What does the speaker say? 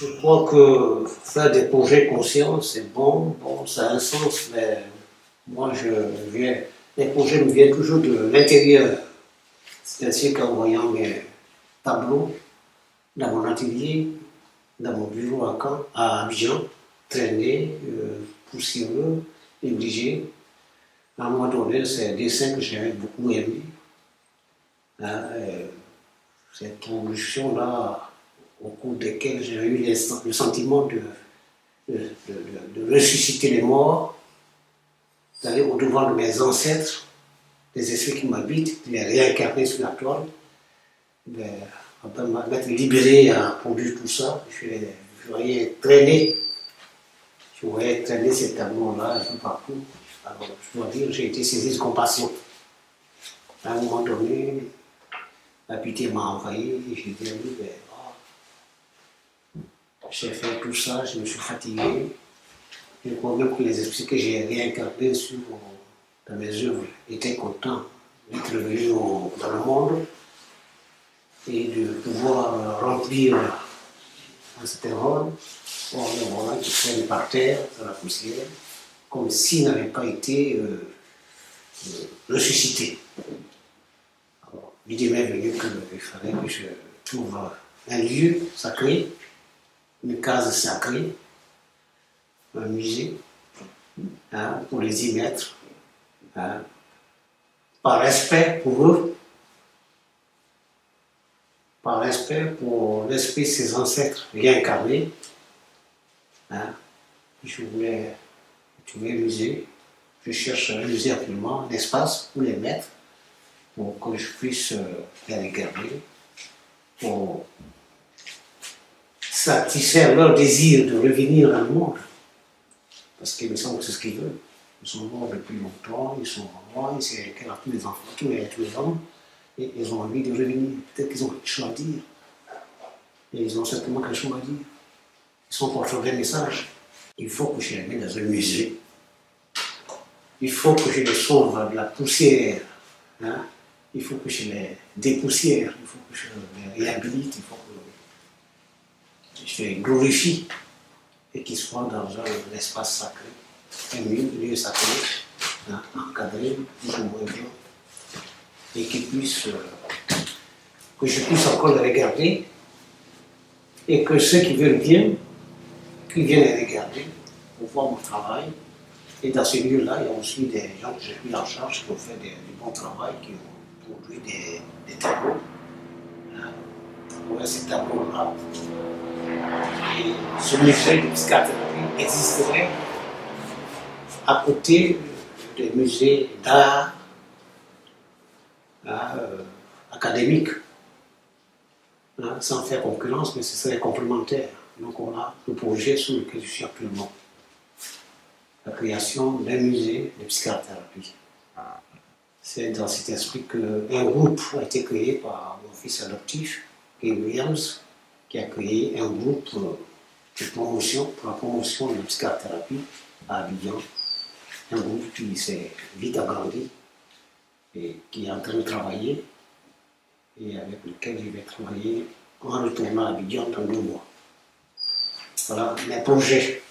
Je crois que faire des projets conscients, c'est bon, ça a un sens, mais moi, les projets me viennent toujours de l'intérieur. C'est-à-dire qu'en voyant mes tableaux dans mon atelier, dans mon bureau à Caen, à Abidjan, traîner, poussiéreux, négligé. À un moment donné, c'est un dessin que j'avais beaucoup aimé. Hein, cette production-là, au cours desquelles j'ai eu le sentiment de ressusciter les morts, d'aller au-devant de mes ancêtres, des esprits qui m'habitent, de les réincarner sur la toile, m'être libéré à produire tout ça. Je voyais traîner ces tableaux-là un peu partout. Alors, je dois dire, j'ai été saisi de compassion. À un moment donné, la pitié m'a envahi et j'ai dit, j'ai fait tout ça, je me suis fatigué. Je crois même que les esprits que j'ai réincarnés dans mes œuvres étaient contents d'être venus dans le monde et de pouvoir remplir un certain rôle. Or, les voilà qui traînent par terre, dans la poussière, comme s'ils n'avaient pas été ressuscités. Alors, l'idée m'est venue qu'il fallait que je trouve un lieu sacré, une case sacrée, un musée, hein, pour les y mettre, hein, par respect pour eux, par respect pour l'esprit de ses ancêtres réincarnés. Hein. Je voulais trouver un musée, je cherche un musée actuellement, un espace pour les mettre, pour que je puisse les regarder, pour satisfaire leur désir de revenir dans le monde. Parce qu'il me semble que c'est ce qu'ils veulent. Ils sont morts depuis longtemps, ils sont morts, ils sont tous les enfants, tous les hommes, et ils ont envie de revenir. Peut-être qu'ils ont quelque chose à dire. Et ils ont certainement quelque chose à dire. Ils sont porteurs d'un message. Il faut que je les mette dans un musée. Il faut que je les sauve de la poussière. Hein? Il faut que je les dépoussière. Il faut que je les réhabilite. Il faut que je les glorifie. Et qu'ils soient dans un espace sacré. Un lieu sacré, hein, encadré, plus ou moins bien. Et qu'ils puissent, que je puisse encore les regarder. Et que ceux qui veulent bien, qui viennent les regarder pour voir mon travail. Et dans ces lieux-là, il y a aussi des gens que j'ai pris en charge qui ont fait du bon travail, qui ont produit des tableaux. Voilà ces tableaux-là. Et ce musée de psychothérapie existerait à côté des musées d'art académiques, hein, sans faire concurrence, mais ce serait complémentaire. Donc on a le projet sur lequel je suis actuellement. La création d'un musée de psychothérapie. C'est dans cet esprit qu'un groupe a été créé par mon fils adoptif, Ken Williams, qui a créé un groupe de promotion, pour la promotion de la psychothérapie à Abidjan. Un groupe qui s'est vite agrandi et qui est en train de travailler et avec lequel je vais travailler en retournant à Abidjan dans 2 mois. Voilà mes projets.